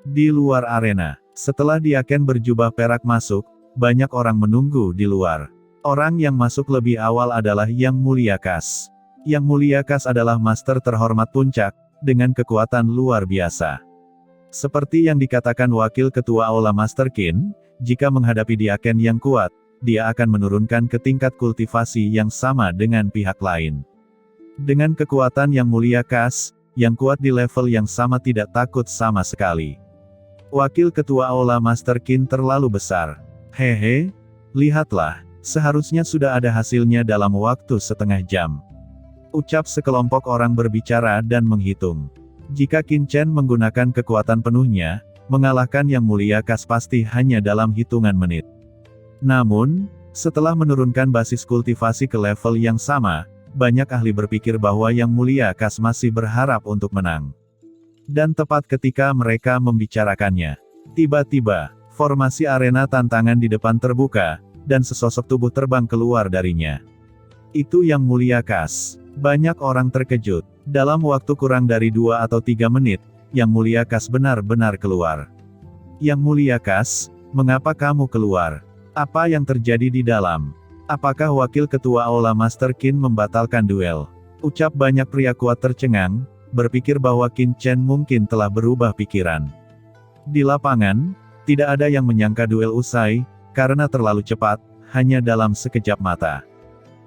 Di luar arena, setelah Diaken berjubah perak masuk, banyak orang menunggu di luar. Orang yang masuk lebih awal adalah Yang Mulia Kas. Yang Mulia Kas adalah master terhormat puncak, dengan kekuatan luar biasa. Seperti yang dikatakan Wakil Ketua Aula Master Qin, jika menghadapi Diaken yang kuat, dia akan menurunkan ke tingkat kultivasi yang sama dengan pihak lain. Dengan kekuatan Yang Mulia Kas, yang kuat di level yang sama tidak takut sama sekali. Wakil Ketua Aula Master Qin terlalu besar. Hehe, lihatlah, seharusnya sudah ada hasilnya dalam waktu setengah jam. Ucap sekelompok orang berbicara dan menghitung. Jika Qin Chen menggunakan kekuatan penuhnya, mengalahkan Yang Mulia Kas pasti hanya dalam hitungan menit. Namun, setelah menurunkan basis kultivasi ke level yang sama, banyak ahli berpikir bahwa Yang Mulia Kas masih berharap untuk menang. Dan tepat ketika mereka membicarakannya, tiba-tiba, formasi arena tantangan di depan terbuka, dan sesosok tubuh terbang keluar darinya. Itu Yang Mulia Kas. Banyak orang terkejut. Dalam waktu kurang dari 2 atau 3 menit, Yang Mulia Kas benar-benar keluar. Yang Mulia Kas, mengapa kamu keluar? Apa yang terjadi di dalam? Apakah Wakil Ketua Aula Master Qin membatalkan duel? Ucap banyak pria kuat tercengang, berpikir bahwa Qin Chen mungkin telah berubah pikiran. Di lapangan, tidak ada yang menyangka duel usai, karena terlalu cepat, hanya dalam sekejap mata.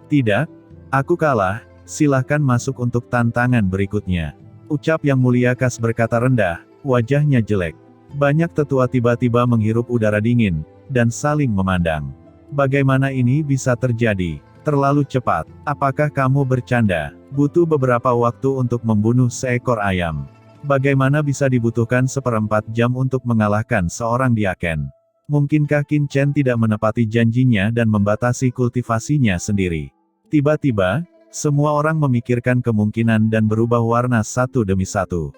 Tidak, aku kalah, silahkan masuk untuk tantangan berikutnya. Ucap Yang Mulia Kas berkata rendah, wajahnya jelek. Banyak tetua tiba-tiba menghirup udara dingin, dan saling memandang. Bagaimana ini bisa terjadi? Terlalu cepat. Apakah kamu bercanda? Butuh beberapa waktu untuk membunuh seekor ayam. Bagaimana bisa dibutuhkan 1/4 jam untuk mengalahkan seorang Diaken? Mungkinkah Qin Chen tidak menepati janjinya dan membatasi kultivasinya sendiri? Tiba-tiba, semua orang memikirkan kemungkinan dan berubah warna satu demi satu.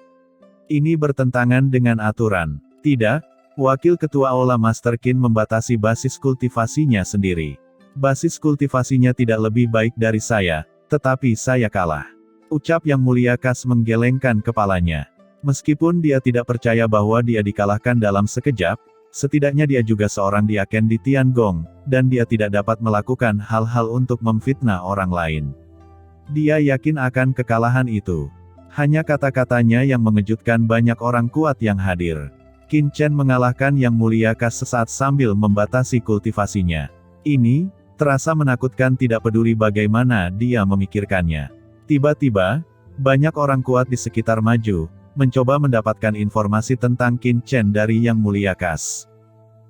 Ini bertentangan dengan aturan. Tidak, Wakil Ketua Aula Master Qin membatasi basis kultivasinya sendiri. Basis kultivasinya tidak lebih baik dari saya, tetapi saya kalah. Ucap Yang Mulia Kas menggelengkan kepalanya. Meskipun dia tidak percaya bahwa dia dikalahkan dalam sekejap, setidaknya dia juga seorang Diaken di Tiangong, dan dia tidak dapat melakukan hal-hal untuk memfitnah orang lain. Dia yakin akan kekalahan itu. Hanya kata-katanya yang mengejutkan banyak orang kuat yang hadir. Qin Chen mengalahkan Yang Mulia Kas sesaat sambil membatasi kultivasinya. Ini terasa menakutkan, tidak peduli bagaimana dia memikirkannya. Tiba-tiba, banyak orang kuat di sekitar maju, mencoba mendapatkan informasi tentang Qin Chen dari Yang Mulia Kas.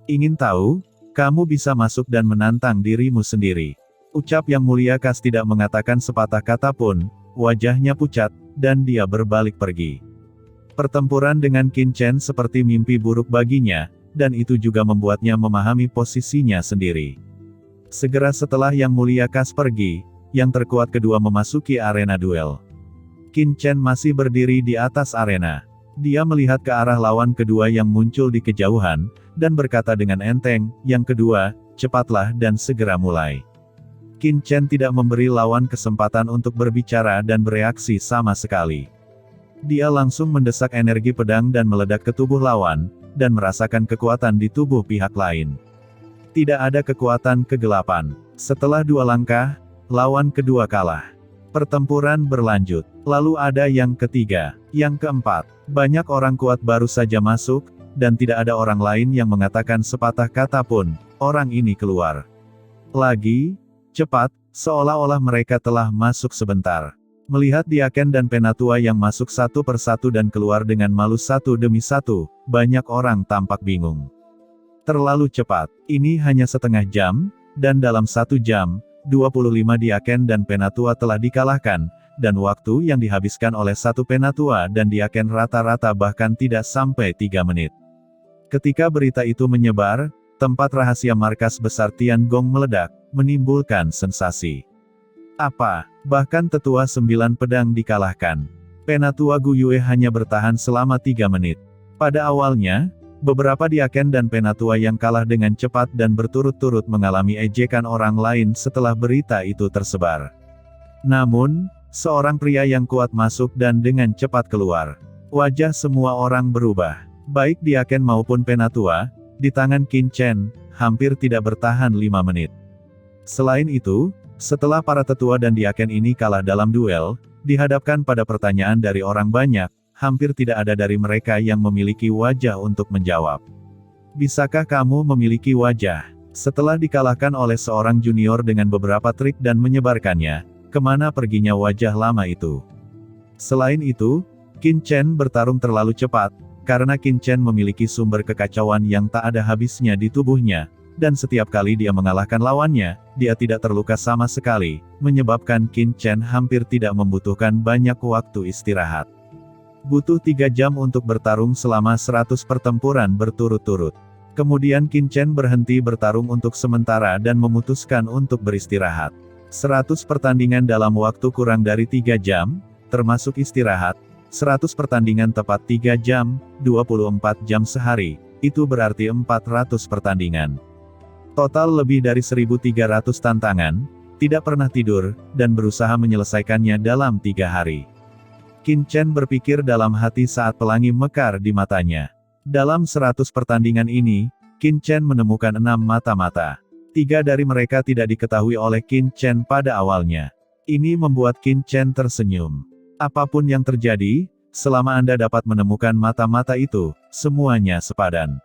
Ingin tahu? Kamu bisa masuk dan menantang dirimu sendiri. Ucap Yang Mulia Kas tidak mengatakan sepatah kata pun, wajahnya pucat, dan dia berbalik pergi. Pertempuran dengan Qin Chen seperti mimpi buruk baginya, dan itu juga membuatnya memahami posisinya sendiri. Segera setelah Yang Mulia Kas pergi, yang terkuat kedua memasuki arena duel. Qin Chen masih berdiri di atas arena. Dia melihat ke arah lawan kedua yang muncul di kejauhan, dan berkata dengan enteng, yang kedua, cepatlah dan segera mulai. Qin Chen tidak memberi lawan kesempatan untuk berbicara dan bereaksi sama sekali. Dia langsung mendesak energi pedang dan meledak ke tubuh lawan, dan merasakan kekuatan di tubuh pihak lain. Tidak ada kekuatan kegelapan. Setelah 2 langkah, lawan kedua kalah. Pertempuran berlanjut. Lalu ada yang ketiga, yang keempat. Banyak orang kuat baru saja masuk, dan tidak ada orang lain yang mengatakan sepatah kata pun. Orang ini keluar lagi, cepat, seolah-olah mereka telah masuk sebentar. Melihat Diaken dan Penatua yang masuk satu persatu dan keluar dengan malu satu demi satu, banyak orang tampak bingung. Terlalu cepat, ini hanya setengah jam, dan dalam 1 jam, 25 Diaken dan Penatua telah dikalahkan, dan waktu yang dihabiskan oleh satu Penatua dan Diaken rata-rata bahkan tidak sampai 3 menit. Ketika berita itu menyebar, tempat rahasia markas besar Tiangong meledak, menimbulkan sensasi. Apa? Bahkan tetua 9 pedang dikalahkan. Penatua Gu Yue hanya bertahan selama 3 menit. Pada awalnya, beberapa Diaken dan Penatua yang kalah dengan cepat dan berturut-turut mengalami ejekan orang lain setelah berita itu tersebar. Namun, seorang pria yang kuat masuk dan dengan cepat keluar. Wajah semua orang berubah. Baik Diaken maupun Penatua, di tangan Qin Chen, hampir tidak bertahan 5 menit. Selain itu, setelah para tetua dan Diaken ini kalah dalam duel, dihadapkan pada pertanyaan dari orang banyak, hampir tidak ada dari mereka yang memiliki wajah untuk menjawab. Bisakah kamu memiliki wajah? Setelah dikalahkan oleh seorang junior dengan beberapa trik dan menyebarkannya, kemana perginya wajah lama itu? Selain itu, Qin Chen bertarung terlalu cepat, karena Qin Chen memiliki sumber kekacauan yang tak ada habisnya di tubuhnya, dan setiap kali dia mengalahkan lawannya, dia tidak terluka sama sekali, menyebabkan Qin Chen hampir tidak membutuhkan banyak waktu istirahat. Butuh 3 jam untuk bertarung selama 100 pertempuran berturut-turut. Kemudian Qin Chen berhenti bertarung untuk sementara dan memutuskan untuk beristirahat. 100 pertandingan dalam waktu kurang dari 3 jam, termasuk istirahat, 100 pertandingan tepat 3 jam, 24 jam sehari, itu berarti 400 pertandingan. Total lebih dari 1.300 tantangan, tidak pernah tidur, dan berusaha menyelesaikannya dalam 3 hari. Qin Chen berpikir dalam hati saat pelangi mekar di matanya. Dalam 100 pertandingan ini, Qin Chen menemukan 6 mata-mata. 3 dari mereka tidak diketahui oleh Qin Chen pada awalnya. Ini membuat Qin Chen tersenyum. Apapun yang terjadi, selama Anda dapat menemukan mata-mata itu, semuanya sepadan.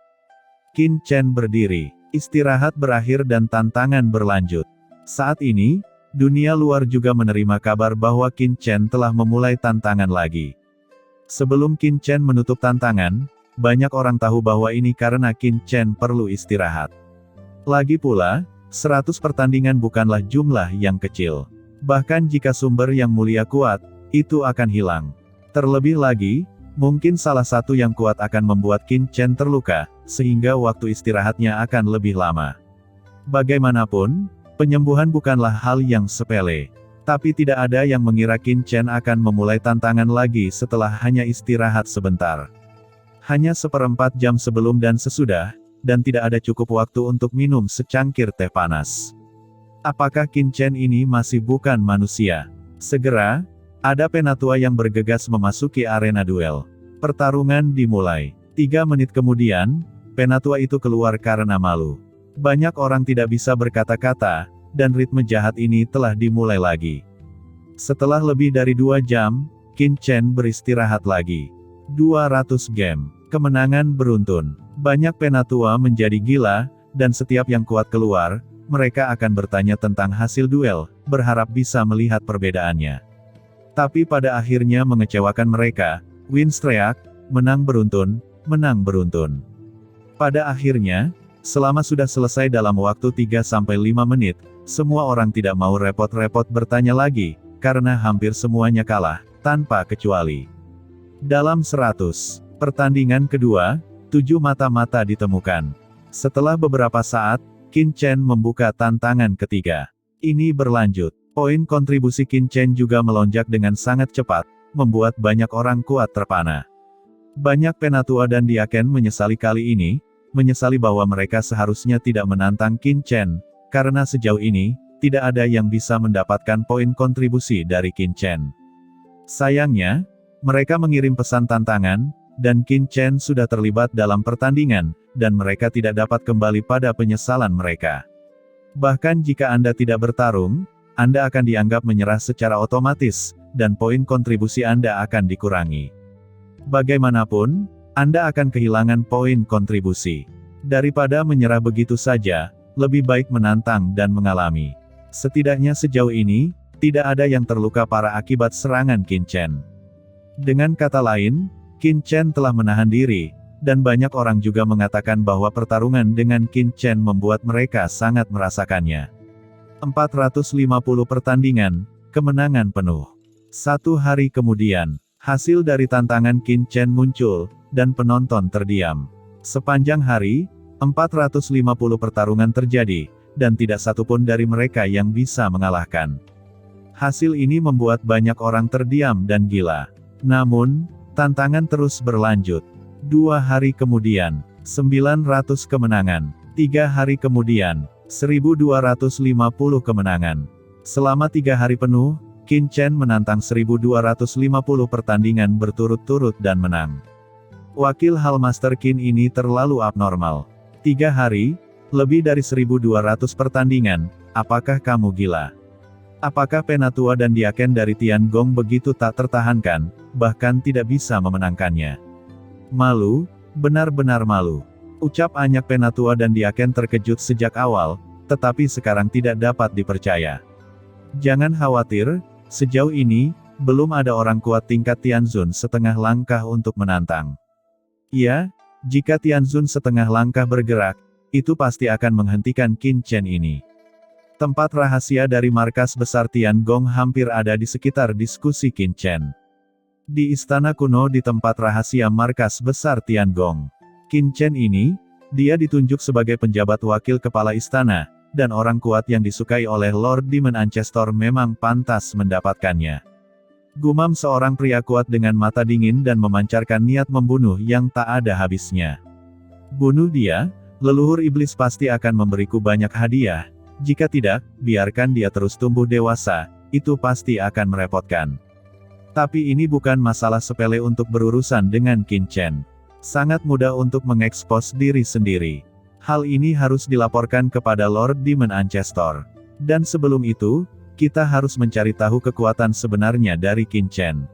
Qin Chen berdiri. Istirahat berakhir dan tantangan berlanjut. Saat ini, dunia luar juga menerima kabar bahwa Qin Chen telah memulai tantangan lagi. Sebelum Qin Chen menutup tantangan, banyak orang tahu bahwa ini karena Qin Chen perlu istirahat. Lagi pula, 100 pertandingan bukanlah jumlah yang kecil. Bahkan jika sumber yang mulia kuat, itu akan hilang. Terlebih lagi, mungkin salah satu yang kuat akan membuat Qin Chen terluka, sehingga waktu istirahatnya akan lebih lama. Bagaimanapun, penyembuhan bukanlah hal yang sepele. Tapi tidak ada yang mengira Qin Chen akan memulai tantangan lagi setelah hanya istirahat sebentar. Hanya 1/4 jam sebelum dan sesudah, dan tidak ada cukup waktu untuk minum secangkir teh panas. Apakah Qin Chen ini masih bukan manusia? Segera, ada Penatua yang bergegas memasuki arena duel. Pertarungan dimulai. 3 menit kemudian, Penatua itu keluar karena malu. Banyak orang tidak bisa berkata-kata, dan ritme jahat ini telah dimulai lagi. Setelah lebih dari 2 jam, Qin Chen beristirahat lagi. 200 game. Kemenangan beruntun. Banyak Penatua menjadi gila, dan setiap yang kuat keluar, mereka akan bertanya tentang hasil duel, berharap bisa melihat perbedaannya. Tapi pada akhirnya mengecewakan mereka, win streak, menang beruntun, menang beruntun. Pada akhirnya, selama sudah selesai dalam waktu 3-5 menit, semua orang tidak mau repot-repot bertanya lagi, karena hampir semuanya kalah, tanpa kecuali. Dalam 100 pertandingan kedua, 7 mata-mata ditemukan. Setelah beberapa saat, Qin Chen membuka tantangan ketiga. Ini berlanjut. Poin kontribusi Qin Chen juga melonjak dengan sangat cepat, membuat banyak orang kuat terpana. Banyak Penatua dan Diaken menyesali kali ini, menyesali bahwa mereka seharusnya tidak menantang Qin Chen, karena sejauh ini, tidak ada yang bisa mendapatkan poin kontribusi dari Qin Chen. Sayangnya, mereka mengirim pesan tantangan, dan Qin Chen sudah terlibat dalam pertandingan, dan mereka tidak dapat kembali pada penyesalan mereka. Bahkan jika Anda tidak bertarung, Anda akan dianggap menyerah secara otomatis, dan poin kontribusi Anda akan dikurangi. Bagaimanapun, Anda akan kehilangan poin kontribusi. Daripada menyerah begitu saja, lebih baik menantang dan mengalami. Setidaknya sejauh ini, tidak ada yang terluka parah akibat serangan Qin Chen. Dengan kata lain, Qin Chen telah menahan diri, dan banyak orang juga mengatakan bahwa pertarungan dengan Qin Chen membuat mereka sangat merasakannya. 450 pertandingan, kemenangan penuh. 1 hari kemudian, hasil dari tantangan Qin Chen muncul, dan penonton terdiam. Sepanjang hari, 450 pertarungan terjadi, dan tidak satupun dari mereka yang bisa mengalahkan. Hasil ini membuat banyak orang terdiam dan gila. Namun, tantangan terus berlanjut. 2 hari kemudian, 900 kemenangan. 3 hari kemudian, 1250 kemenangan. Selama 3 hari penuh, Qin Chen menantang 1250 pertandingan berturut-turut dan menang. Wakil Hall Master Qin ini terlalu abnormal. 3 hari, lebih dari 1.200 pertandingan, apakah kamu gila? Apakah Penatua dan Diaken dari Tiangong begitu tak tertahankan, bahkan tidak bisa memenangkannya? Malu, benar-benar malu. Ucap Anyak Penatua dan Diaken terkejut sejak awal, tetapi sekarang tidak dapat dipercaya. Jangan khawatir, sejauh ini, belum ada orang kuat tingkat Tianzun setengah langkah untuk menantang. Ya, jika Tianzun setengah langkah bergerak, itu pasti akan menghentikan Qin Chen ini. Tempat rahasia dari markas besar Tiangong hampir ada di sekitar diskusi Qin Chen. Di istana kuno di tempat rahasia markas besar Tiangong. Qin Chen ini, dia ditunjuk sebagai penjabat wakil kepala istana, dan orang kuat yang disukai oleh Lord Demon Ancestor memang pantas mendapatkannya. Gumam seorang pria kuat dengan mata dingin dan memancarkan niat membunuh yang tak ada habisnya. Bunuh dia, leluhur iblis pasti akan memberiku banyak hadiah. Jika tidak, biarkan dia terus tumbuh dewasa, itu pasti akan merepotkan. Tapi ini bukan masalah sepele untuk berurusan dengan Qin Chen. Sangat mudah untuk mengekspos diri sendiri. Hal ini harus dilaporkan kepada Lord Demon Ancestor. Dan sebelum itu, kita harus mencari tahu kekuatan sebenarnya dari Qin Chen.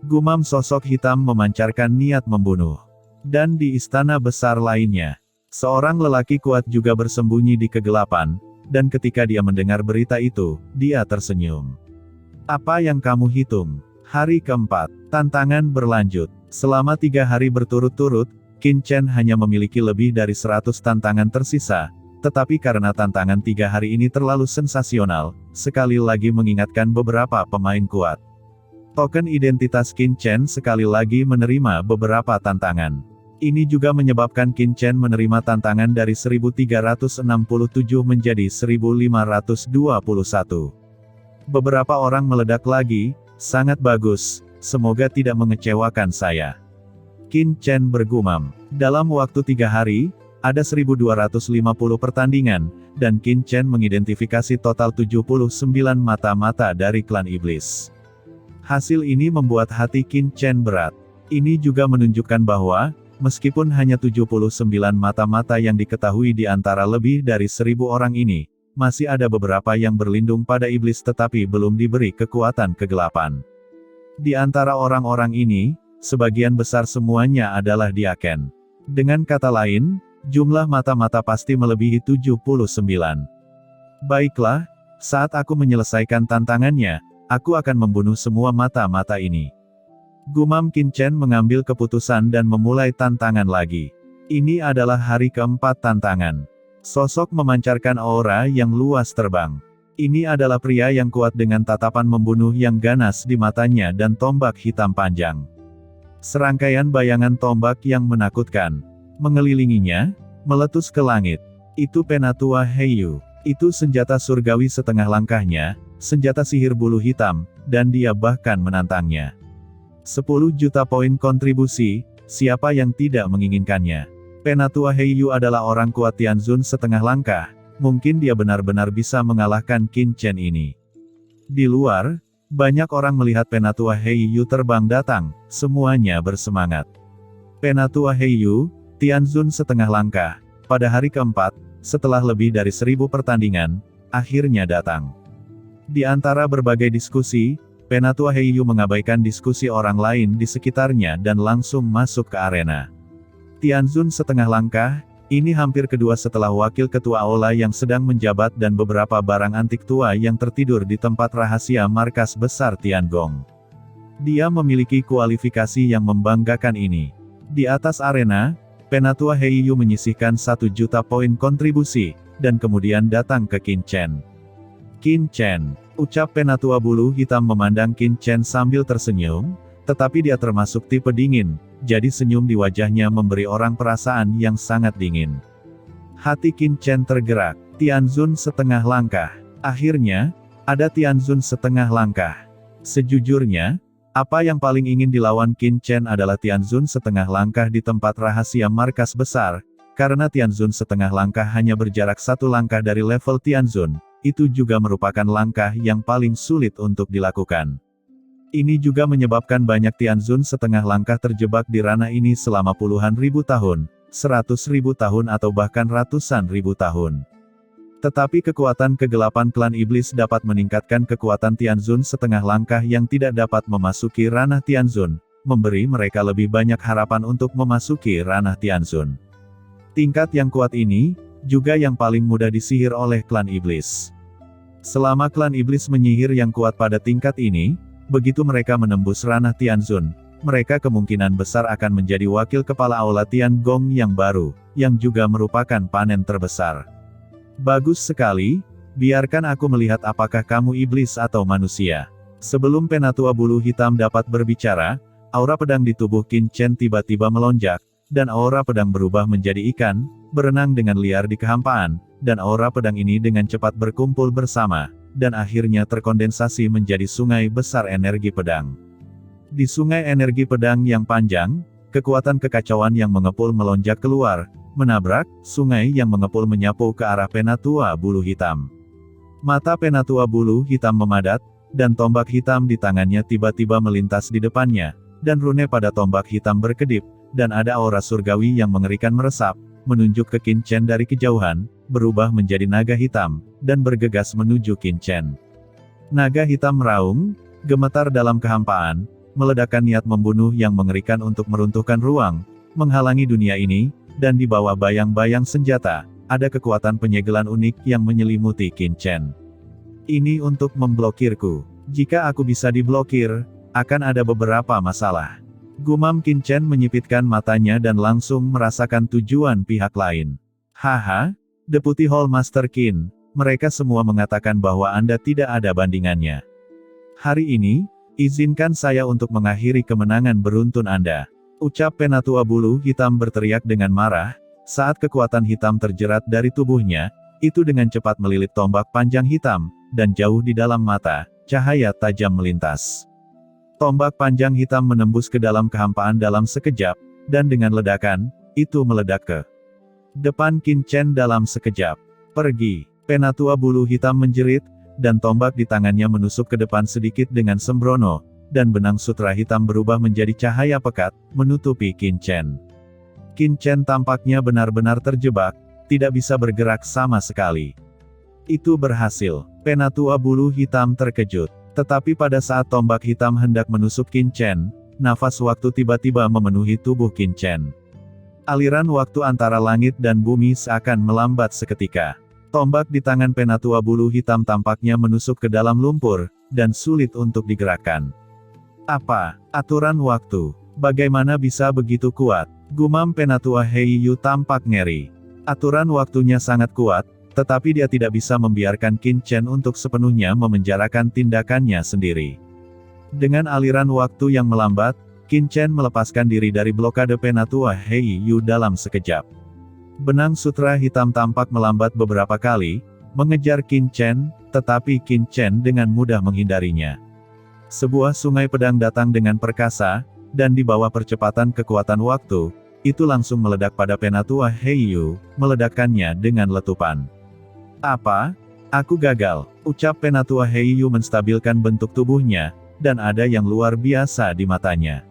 Gumam sosok hitam memancarkan niat membunuh. Dan di istana besar lainnya, seorang lelaki kuat juga bersembunyi di kegelapan, dan ketika dia mendengar berita itu, dia tersenyum. Apa yang kamu hitung? Hari keempat, tantangan berlanjut. Selama 3 hari berturut-turut, Qin Chen hanya memiliki lebih dari 100 tantangan tersisa, tetapi karena tantangan 3 hari ini terlalu sensasional, sekali lagi mengingatkan beberapa pemain kuat. Token identitas Qin Chen sekali lagi menerima beberapa tantangan. Ini juga menyebabkan Qin Chen menerima tantangan dari 1367 menjadi 1521. Beberapa orang meledak lagi, sangat bagus, semoga tidak mengecewakan saya. Qin Chen bergumam. Dalam waktu 3 hari, ada 1250 pertandingan, dan Qin Chen mengidentifikasi total 79 mata-mata dari klan iblis. Hasil ini membuat hati Qin Chen berat. Ini juga menunjukkan bahwa, meskipun hanya 79 mata-mata yang diketahui di antara lebih dari 1000 orang ini, masih ada beberapa yang berlindung pada iblis tetapi belum diberi kekuatan kegelapan. Di antara orang-orang ini, sebagian besar semuanya adalah Diaken. Dengan kata lain, jumlah mata-mata pasti melebihi 79. Baiklah, saat aku menyelesaikan tantangannya, aku akan membunuh semua mata-mata ini. Gumam Qin Chen mengambil keputusan dan memulai tantangan lagi. Ini adalah hari keempat tantangan. Sosok memancarkan aura yang luas terbang. Ini adalah pria yang kuat dengan tatapan membunuh yang ganas di matanya dan tombak hitam panjang. Serangkaian bayangan tombak yang menakutkan mengelilinginya, meletus ke langit. Itu Penatua Heiyu. Itu senjata surgawi setengah langkahnya, senjata sihir bulu hitam, dan dia bahkan menantangnya. 10 juta poin kontribusi, siapa yang tidak menginginkannya? Penatua Heiyu adalah orang kuat Tianzun setengah langkah, mungkin dia benar-benar bisa mengalahkan Qin Chen ini. Di luar, banyak orang melihat Penatua Heiyu terbang datang, semuanya bersemangat. Penatua Heiyu, Tianzun setengah langkah, pada hari keempat, setelah lebih dari 1000 pertandingan, akhirnya datang. Di antara berbagai diskusi, Penatua Heiyu mengabaikan diskusi orang lain di sekitarnya dan langsung masuk ke arena. Tianzun setengah langkah, ini hampir kedua setelah wakil ketua Aula yang sedang menjabat dan beberapa barang antik tua yang tertidur di tempat rahasia markas besar Tiangong. Dia memiliki kualifikasi yang membanggakan ini. Di atas arena, Penatua Heiyu menyisihkan 1 juta poin kontribusi, dan kemudian datang ke Qin Chen. Qin Chen, ucap Penatua bulu hitam memandang Qin Chen sambil tersenyum, tetapi dia termasuk tipe dingin, jadi senyum di wajahnya memberi orang perasaan yang sangat dingin. Hati Qin Chen tergerak. Tianzun setengah langkah. Akhirnya, ada Tianzun setengah langkah. Sejujurnya, apa yang paling ingin dilawan Qin Chen adalah Tianzun setengah langkah di tempat rahasia markas besar, karena Tianzun setengah langkah hanya berjarak 1 langkah dari level Tianzun, itu juga merupakan langkah yang paling sulit untuk dilakukan. Ini juga menyebabkan banyak Tianzun setengah langkah terjebak di ranah ini selama puluhan ribu tahun, 100.000 tahun atau bahkan ratusan ribu tahun. Tetapi kekuatan kegelapan klan iblis dapat meningkatkan kekuatan Tianzun setengah langkah yang tidak dapat memasuki ranah Tianzun, memberi mereka lebih banyak harapan untuk memasuki ranah Tianzun. Tingkat yang kuat ini, juga yang paling mudah disihir oleh klan iblis. Selama klan iblis menyihir yang kuat pada tingkat ini, begitu mereka menembus ranah Tianzun, mereka kemungkinan besar akan menjadi wakil kepala aula Tiangong yang baru, yang juga merupakan panen terbesar. Bagus sekali, biarkan aku melihat apakah kamu iblis atau manusia. Sebelum Penatua Bulu Hitam dapat berbicara, aura pedang di tubuh Qin Chen tiba-tiba melonjak, dan aura pedang berubah menjadi ikan, berenang dengan liar di kehampaan, dan aura pedang ini dengan cepat berkumpul bersama, dan akhirnya terkondensasi menjadi sungai besar energi pedang. Di sungai energi pedang yang panjang, kekuatan kekacauan yang mengepul melonjak keluar, menabrak sungai yang mengepul menyapu ke arah Penatua Bulu Hitam. Mata Penatua Bulu Hitam memadat, dan tombak hitam di tangannya tiba-tiba melintas di depannya, dan rune pada tombak hitam berkedip, dan ada aura surgawi yang mengerikan meresap, menunjuk ke Qin Chen dari kejauhan, berubah menjadi naga hitam, dan bergegas menuju Qin Chen. Naga hitam meraung, gemetar dalam kehampaan, meledakkan niat membunuh yang mengerikan untuk meruntuhkan ruang, menghalangi dunia ini, dan di bawah bayang-bayang senjata, ada kekuatan penyegelan unik yang menyelimuti Qin Chen. Ini untuk memblokirku. Jika aku bisa diblokir, akan ada beberapa masalah. Gumam Qin Chen menyipitkan matanya dan langsung merasakan tujuan pihak lain. Haha, Deputy Hall Master Qin, mereka semua mengatakan bahwa Anda tidak ada bandingannya. Hari ini, izinkan saya untuk mengakhiri kemenangan beruntun Anda. Ucap Penatua Bulu Hitam berteriak dengan marah, saat kekuatan hitam terjerat dari tubuhnya, itu dengan cepat melilit tombak panjang hitam, dan jauh di dalam mata, cahaya tajam melintas. Tombak panjang hitam menembus ke dalam kehampaan dalam sekejap, dan dengan ledakan, itu meledak ke depan Qin Chen dalam sekejap. Pergi, Penatua Bulu Hitam menjerit, dan tombak di tangannya menusuk ke depan sedikit dengan sembrono, dan benang sutra hitam berubah menjadi cahaya pekat, menutupi Qin Chen. Qin Chen tampaknya benar-benar terjebak, tidak bisa bergerak sama sekali. Itu berhasil, Penatua Bulu Hitam terkejut. Tetapi pada saat tombak hitam hendak menusuk Qin Chen, nafas waktu tiba-tiba memenuhi tubuh Qin Chen. Aliran waktu antara langit dan bumi seakan melambat seketika. Tombak di tangan Penatua Bulu Hitam tampaknya menusuk ke dalam lumpur, dan sulit untuk digerakkan. Apa? Aturan waktu? Bagaimana bisa begitu kuat? Gumam Penatua Heiyu tampak ngeri. Aturan waktunya sangat kuat, tetapi dia tidak bisa membiarkan Qin Chen untuk sepenuhnya memenjarakan tindakannya sendiri. Dengan aliran waktu yang melambat, Qin Chen melepaskan diri dari blokade Penatua Heiyu dalam sekejap. Benang sutra hitam tampak melambat beberapa kali, mengejar Qin Chen, tetapi Qin Chen dengan mudah menghindarinya. Sebuah sungai pedang datang dengan perkasa, dan di bawah percepatan kekuatan waktu, itu langsung meledak pada Penatua Heiyu, meledakkannya dengan letupan. Apa? Aku gagal, ucap Penatua Heiyu menstabilkan bentuk tubuhnya, dan ada yang luar biasa di matanya.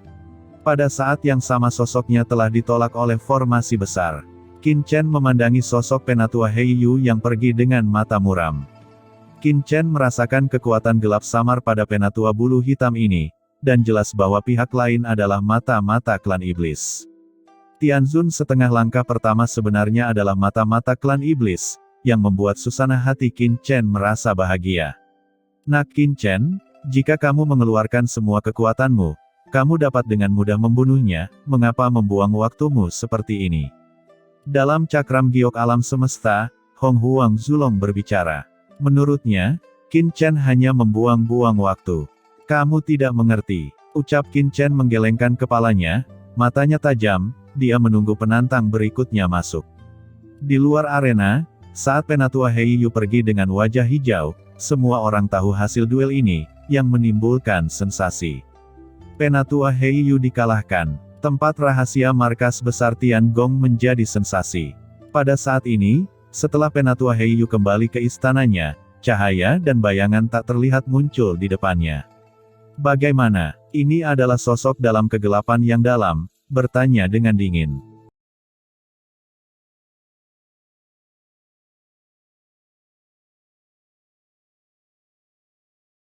Pada saat yang sama sosoknya telah ditolak oleh formasi besar. Qin Chen memandangi sosok Penatua Heiyu yang pergi dengan mata muram. Qin Chen merasakan kekuatan gelap samar pada Penatua Bulu Hitam ini, dan jelas bahwa pihak lain adalah mata-mata klan iblis. Tianzun setengah langkah pertama sebenarnya adalah mata-mata klan iblis, yang membuat suasana hati Qin Chen merasa bahagia. Nak Qin Chen, jika kamu mengeluarkan semua kekuatanmu, kamu dapat dengan mudah membunuhnya, mengapa membuang waktumu seperti ini? Dalam cakram giok alam semesta, Hong Huang Zulong berbicara. Menurutnya, Qin Chen hanya membuang-buang waktu. Kamu tidak mengerti, ucap Qin Chen menggelengkan kepalanya, matanya tajam, dia menunggu penantang berikutnya masuk. Di luar arena, saat Penatua Heiyu pergi dengan wajah hijau, semua orang tahu hasil duel ini, yang menimbulkan sensasi. Penatua Heiyu dikalahkan, tempat rahasia markas besar Tiangong menjadi sensasi. Pada saat ini, setelah Penatua Heiyu kembali ke istananya, cahaya dan bayangan tak terlihat muncul di depannya. Bagaimana? Ini adalah sosok dalam kegelapan yang dalam, bertanya dengan dingin.